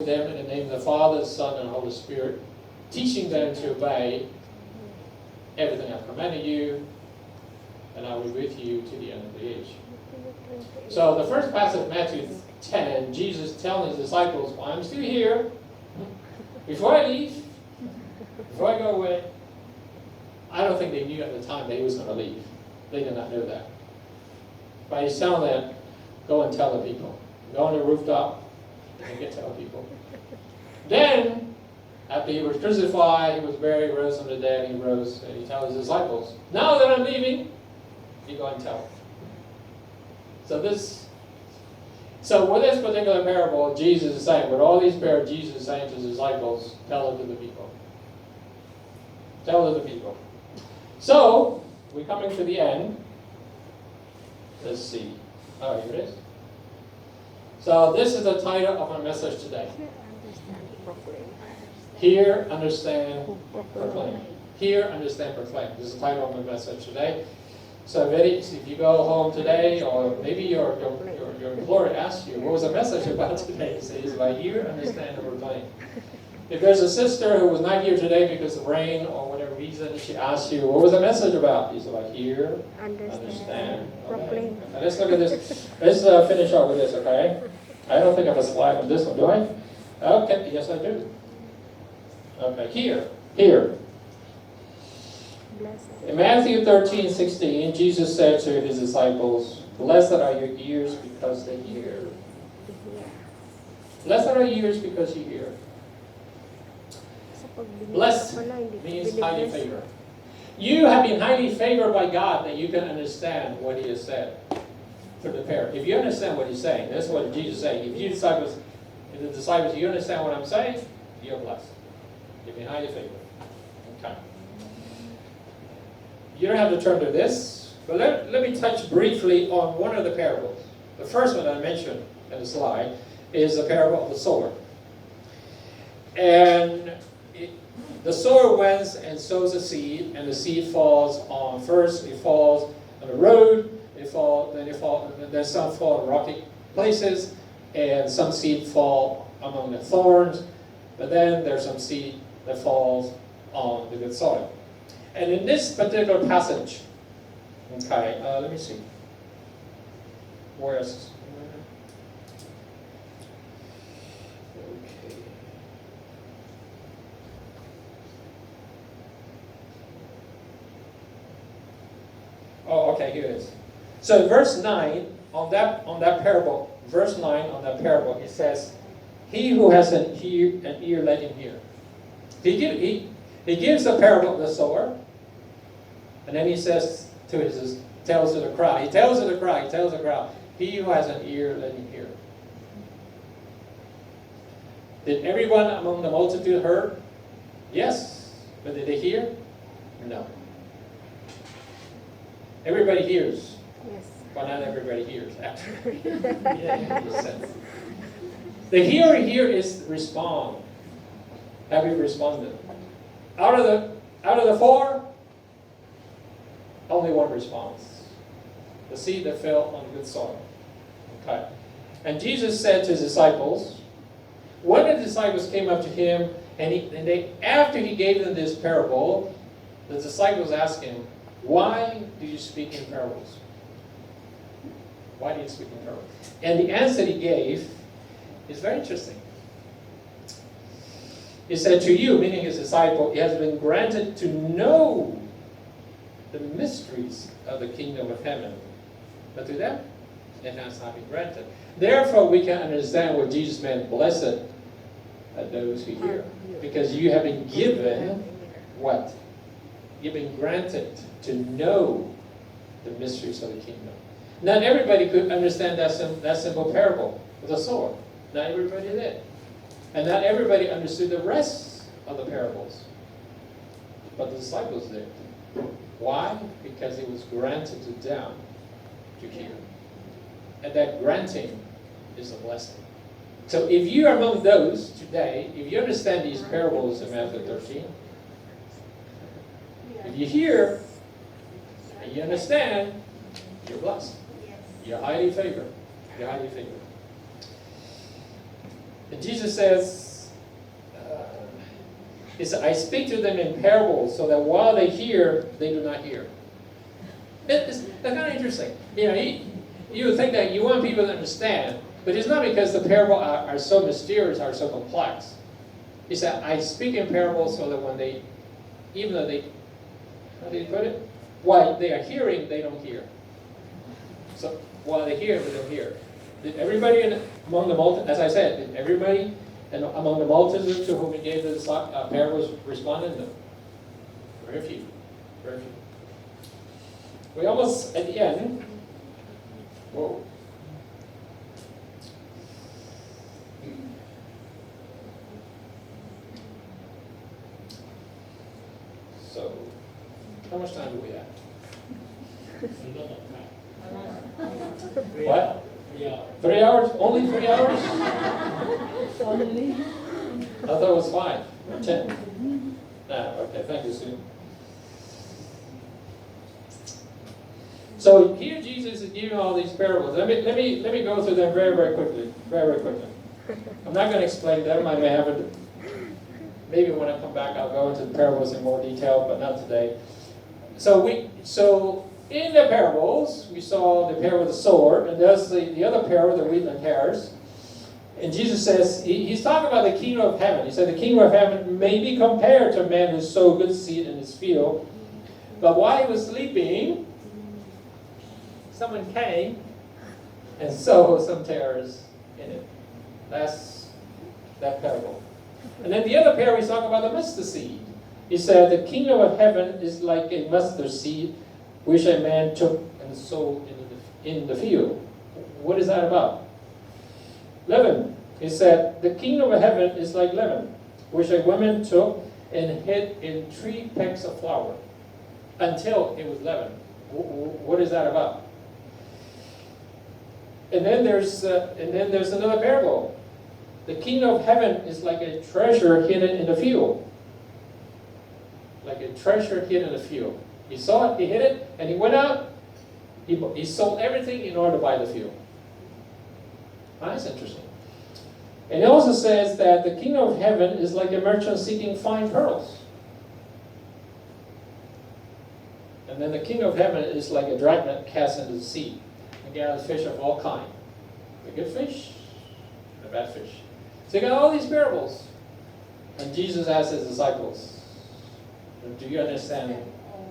them in the name of the Father, Son, and Holy Spirit, teaching them to obey everything I've commanded you, and I will be with you to the end of the age. So the first passage, Matthew 10, Jesus telling his disciples, well, I'm still here. Before I leave, before I go away, I don't think they knew at the time that he was going to leave. They did not know that. But he's telling them, go and tell the people. Go on the rooftop and get tell people. Then, after he was crucified, he was buried, rose from the dead, he rose, and he tells his disciples, now that I'm leaving, you go and tell. So with this particular parable, Jesus is saying, with all these parables, Jesus is saying to his disciples, tell it to the people. Tell it to the people. So, we're coming to the end. Let's see. Oh, here it is. So this is the title of our message today. Hear, understand, proclaim. Hear, understand, proclaim. This is the title of my message today. So if you go home today, or maybe your employer asks you, what was the message about today? It says, by hear, understand, and proclaim. If there's a sister who was not here today because of rain or whatever reason, she asks you, what was the message about? You say, like, hear, understand, okay. Now let's look at this. Let's finish up with this, okay? I don't think I have a slide on this one, do I? Okay, yes I do. Okay, here. In Matthew 13:16, Jesus said to his disciples, blessed are your ears because they hear. Blessed are your ears because you hear. Blessed means highly favored. You have been highly favored by God that you can understand what he has said through the parable. If you understand what he's saying, that's what Jesus is saying. If the disciples, you understand what I'm saying, you're blessed. You've been highly favored. Okay. You don't have to turn to this, but let me touch briefly on one of the parables. The first one I mentioned in the slide is the parable of the sower. And the sower went and sows a seed, and the seed falls on, first it falls on the road, then some fall on rocky places, and some seed fall among the thorns, but then there's some seed that falls on the good soil. And in this particular passage, okay, let me see. Where is okay. Oh, okay, here it is. So verse 9, on that parable, verse 9 on that parable, it says, he who has an ear, let him hear. He gives the parable of the sower, and then he says tells to the crowd, he who has an ear, let him hear. Did everyone among the multitude heard? Yes. But did they hear? No. Everybody hears. Yes. But not everybody hears, actually. Yeah, the hearer here is respond. Have you responded? Out of the four, only one response. The seed that fell on good soil. Okay. And Jesus said to his disciples, when the disciples came up to him, after he gave them this parable, the disciples asked him, why do you speak in parables? Why do you speak in parables? And the answer he gave is very interesting. He said, to you, meaning his disciple, it has been granted to know the mysteries of the kingdom of heaven. But to them, it has not been granted. Therefore, we can understand what Jesus meant, blessed are those who hear. Because you have been given what? You've been granted to know the mysteries of the kingdom. Not everybody could understand that simple parable of the sower. Not everybody did. And not everybody understood the rest of the parables. But the disciples did. Why? Because it was granted to them to hear. And that granting is a blessing. So if you are among those today, if you understand these parables in Matthew 13, if you hear and you understand, you're blessed. You're highly favored. You're highly favored. And Jesus says, he said, I speak to them in parables so that while they hear, they do not hear. That's kind of interesting. You would think that you want people to understand, but it's not because the parables are so mysterious, are so complex. He said, I speak in parables so that when they, even though they, how do you put it? While they are hearing, they don't hear. So while they hear, they don't hear. Did everybody among the multitude, as I said, did everybody among the multitude to whom he gave the parables responded? No. Very few. Very few. We almost, at the end, whoa. So, how much time do we have? What? Yeah. 3 hours? Only 3 hours? Only. I thought it was 5 or 10. Okay, thank you, Sue. So here Jesus is giving all these parables. Let me go through them very, very quickly. Very, very quickly. I'm not going to explain them. I may have it. Maybe when I come back, I'll go into the parables in more detail, but not today. So in the parables, we saw the parable of the sword, and there's the other parable, the wheat and tares. And Jesus says, he's talking about the kingdom of heaven. He said the kingdom of heaven may be compared to a man who sowed good seed in his field. But while he was sleeping, someone came and sowed some tares in it. That's that parable. And then the other parable, he's talking about the mustard seed. He said the kingdom of heaven is like a mustard seed which a man took and sowed in the field. What is that about? Leaven. He said the kingdom of heaven is like leaven, which a woman took and hid in 3 pecks of flour until it was leavened. What is that about? And then there's another parable. The kingdom of heaven is like a treasure hidden in the field. Like a treasure hidden in the field. He saw it, he hid it, and he went out. He sold everything in order to buy the field. That's interesting. And it also says that the kingdom of heaven is like a merchant seeking fine pearls. And then the kingdom of heaven is like a dragnet cast into the sea and gathers fish of all kinds. The good fish and the bad fish. So you got all these parables. And Jesus asked his disciples, do you understand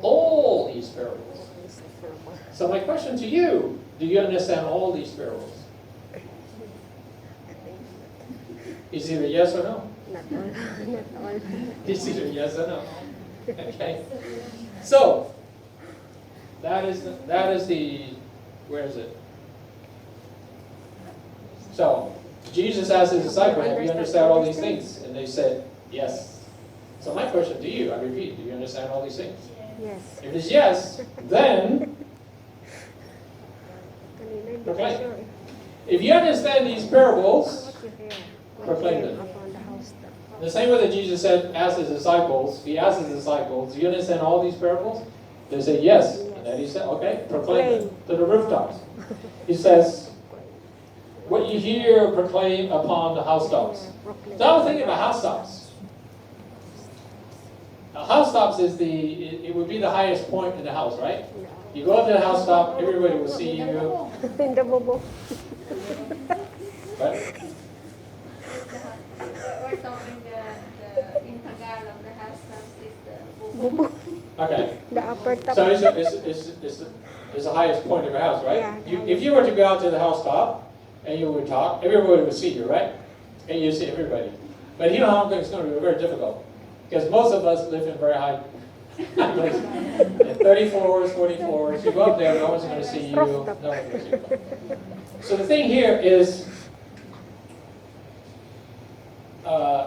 all these parables? So my question to you, do you understand all these parables? It's either yes or no. Not all. It's either yes or no. Okay. So that is the where is it? So Jesus asked his disciples, have you understand all these things? And they said, yes. So my question to you, I repeat, do you understand all these things? Yes. If it's yes, then proclaim. If you understand these parables, proclaim them. The same way that Jesus said, ask his disciples, he asked his disciples, do you understand all these parables? They said, yes. And then he said, okay, proclaim them to the rooftops. He says, what you hear, proclaim upon the housetops. So I was thinking about housetops. Now, housetops is it would be the highest point in the house, right? You go up to the housetop, everybody will see you. Right? We're talking in Tagalog, the housetops is the bubo. Okay. The upper top. So it's the highest point of your house, right? Yeah. If you were to go out to the housetop and you would talk, everybody would see you, right? And you see everybody. But here in Hong Kong, it's going to be very difficult. Because most of us live in very high places. 30 floors, 40 floors. You go up there, no one's going to see you. No one's going to see you. So the thing here is,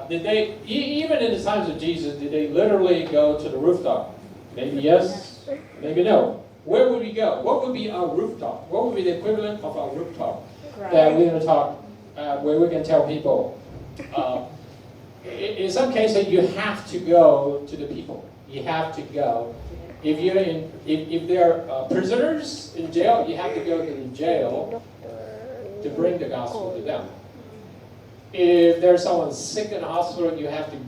did they, even in the times of Jesus, did they literally go to the rooftop? Maybe yes, maybe no. Where would we go? What would be our rooftop? What would be the equivalent of our rooftop that we're going to talk, where we can tell people? In some cases, you have to go to the people. You have to go. If there are prisoners in jail, you have to go to the jail to bring the gospel to them. if there's someone sick in the hospital, you have to